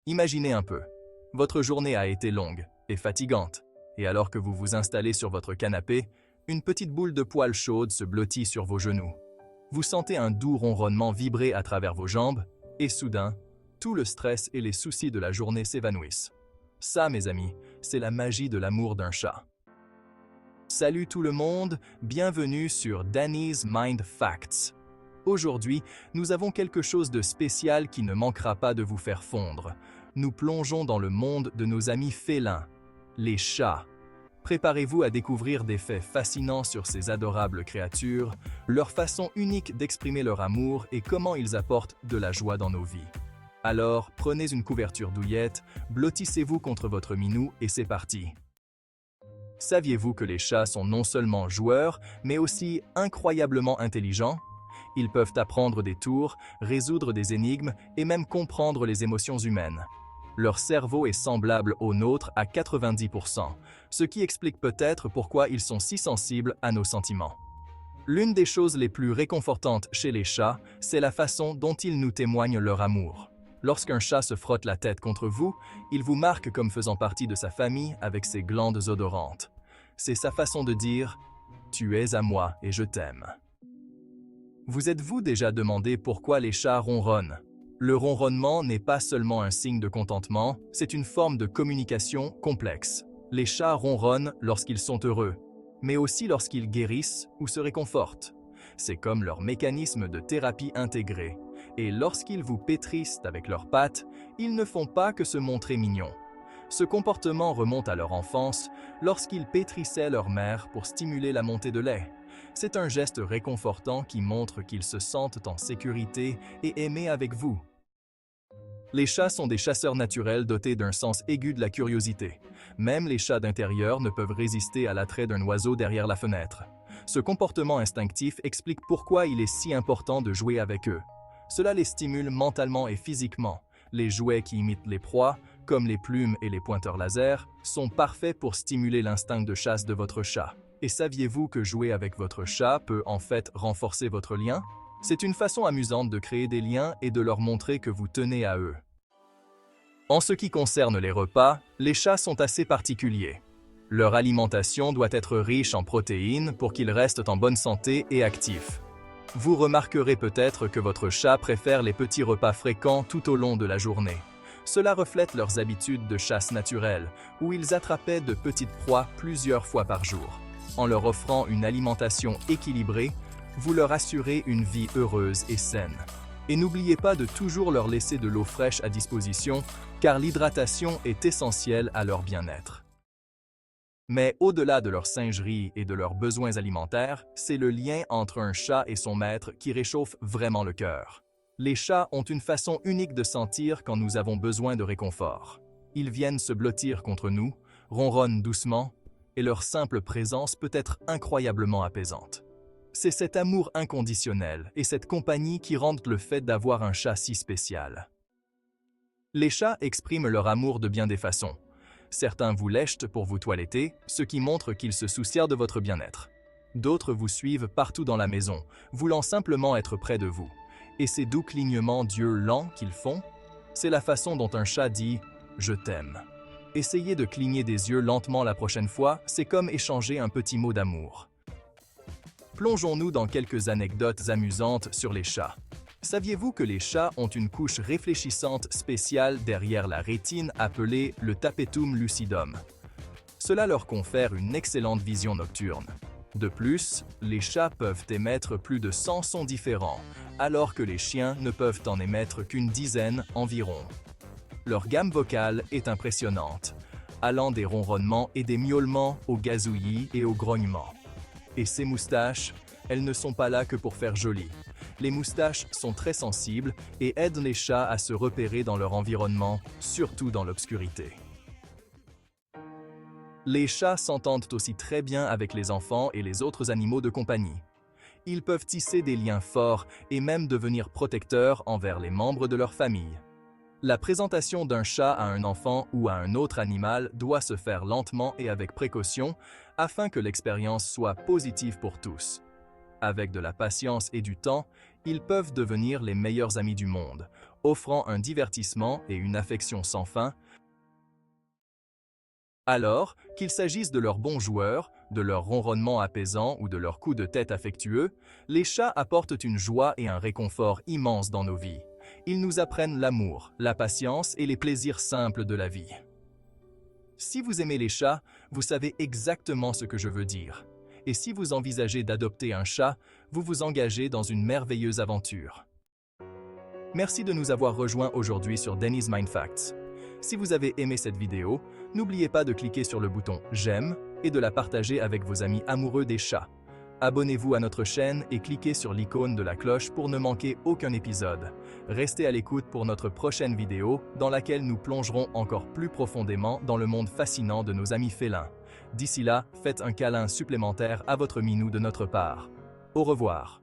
Imaginez un peu. Votre journée a été longue et fatigante, et alors que vous vous installez sur votre canapé, une petite boule de poils chaude se blottit sur vos genoux. Vous sentez un doux ronronnement vibrer à travers vos jambes, et soudain, tout le stress et les soucis de la journée s'évanouissent. Ça, mes amis, c'est la magie de l'amour d'un chat. Salut tout le monde, bienvenue sur Danny's Mind Facts. Aujourd'hui, nous avons quelque chose de spécial qui ne manquera pas de vous faire fondre. Nous plongeons dans le monde de nos amis félins, les chats. Préparez-vous à découvrir des faits fascinants sur ces adorables créatures, leur façon unique d'exprimer leur amour et comment ils apportent de la joie dans nos vies. Alors, prenez une couverture douillette, blottissez-vous contre votre minou et c'est parti. Saviez-vous que les chats sont non seulement joueurs, mais aussi incroyablement intelligents? Ils peuvent apprendre des tours, résoudre des énigmes et même comprendre les émotions humaines. Leur cerveau est semblable au nôtre à 90%, ce qui explique peut-être pourquoi ils sont si sensibles à nos sentiments. L'une des choses les plus réconfortantes chez les chats, c'est la façon dont ils nous témoignent leur amour. Lorsqu'un chat se frotte la tête contre vous, il vous marque comme faisant partie de sa famille avec ses glandes odorantes. C'est sa façon de dire « Tu es à moi et je t'aime ». Vous êtes-vous déjà demandé pourquoi les chats ronronnent? Le ronronnement n'est pas seulement un signe de contentement, c'est une forme de communication complexe. Les chats ronronnent lorsqu'ils sont heureux, mais aussi lorsqu'ils guérissent ou se réconfortent. C'est comme leur mécanisme de thérapie intégré. Et lorsqu'ils vous pétrissent avec leurs pattes, ils ne font pas que se montrer mignons. Ce comportement remonte à leur enfance, lorsqu'ils pétrissaient leur mère pour stimuler la montée de lait. C'est un geste réconfortant qui montre qu'ils se sentent en sécurité et aimés avec vous. Les chats sont des chasseurs naturels dotés d'un sens aigu de la curiosité. Même les chats d'intérieur ne peuvent résister à l'attrait d'un oiseau derrière la fenêtre. Ce comportement instinctif explique pourquoi il est si important de jouer avec eux. Cela les stimule mentalement et physiquement. Les jouets qui imitent les proies, comme les plumes et les pointeurs laser, sont parfaits pour stimuler l'instinct de chasse de votre chat. Et saviez-vous que jouer avec votre chat peut en fait renforcer votre lien? C'est une façon amusante de créer des liens et de leur montrer que vous tenez à eux. En ce qui concerne les repas, les chats sont assez particuliers. Leur alimentation doit être riche en protéines pour qu'ils restent en bonne santé et actifs. Vous remarquerez peut-être que votre chat préfère les petits repas fréquents tout au long de la journée. Cela reflète leurs habitudes de chasse naturelle, où ils attrapaient de petites proies plusieurs fois par jour. En leur offrant une alimentation équilibrée, vous leur assurez une vie heureuse et saine. Et n'oubliez pas de toujours leur laisser de l'eau fraîche à disposition, car l'hydratation est essentielle à leur bien-être. Mais au-delà de leur singerie et de leurs besoins alimentaires, c'est le lien entre un chat et son maître qui réchauffe vraiment le cœur. Les chats ont une façon unique de sentir quand nous avons besoin de réconfort. Ils viennent se blottir contre nous, ronronnent doucement, et leur simple présence peut être incroyablement apaisante. C'est cet amour inconditionnel et cette compagnie qui rendent le fait d'avoir un chat si spécial. Les chats expriment leur amour de bien des façons. Certains vous lèchent pour vous toiletter, ce qui montre qu'ils se soucient de votre bien-être. D'autres vous suivent partout dans la maison, voulant simplement être près de vous. Et ces doux clignements d'yeux lents qu'ils font, c'est la façon dont un chat dit « je t'aime ». Essayez de cligner des yeux lentement la prochaine fois, c'est comme échanger un petit mot d'amour. Plongeons-nous dans quelques anecdotes amusantes sur les chats. Saviez-vous que les chats ont une couche réfléchissante spéciale derrière la rétine appelée le tapetum lucidum? Cela leur confère une excellente vision nocturne. De plus, les chats peuvent émettre plus de 100 sons différents, alors que les chiens ne peuvent en émettre qu'une dizaine environ. Leur gamme vocale est impressionnante, allant des ronronnements et des miaulements aux gazouillis et aux grognements. Et ces moustaches, elles ne sont pas là que pour faire joli. Les moustaches sont très sensibles et aident les chats à se repérer dans leur environnement, surtout dans l'obscurité. Les chats s'entendent aussi très bien avec les enfants et les autres animaux de compagnie. Ils peuvent tisser des liens forts et même devenir protecteurs envers les membres de leur famille. La présentation d'un chat à un enfant ou à un autre animal doit se faire lentement et avec précaution afin que l'expérience soit positive pour tous. Avec de la patience et du temps, ils peuvent devenir les meilleurs amis du monde, offrant un divertissement et une affection sans fin. Alors, qu'il s'agisse de leurs bons joueurs, de leur ronronnement apaisant ou de leurs coups de tête affectueux, les chats apportent une joie et un réconfort immense dans nos vies. Ils nous apprennent l'amour, la patience et les plaisirs simples de la vie. Si vous aimez les chats, vous savez exactement ce que je veux dire. Et si vous envisagez d'adopter un chat, vous vous engagez dans une merveilleuse aventure. Merci de nous avoir rejoints aujourd'hui sur Denny's Mind Facts. Si vous avez aimé cette vidéo, n'oubliez pas de cliquer sur le bouton « J'aime » et de la partager avec vos amis amoureux des chats. Abonnez-vous à notre chaîne et cliquez sur l'icône de la cloche pour ne manquer aucun épisode. Restez à l'écoute pour notre prochaine vidéo dans laquelle nous plongerons encore plus profondément dans le monde fascinant de nos amis félins. D'ici là, faites un câlin supplémentaire à votre minou de notre part. Au revoir.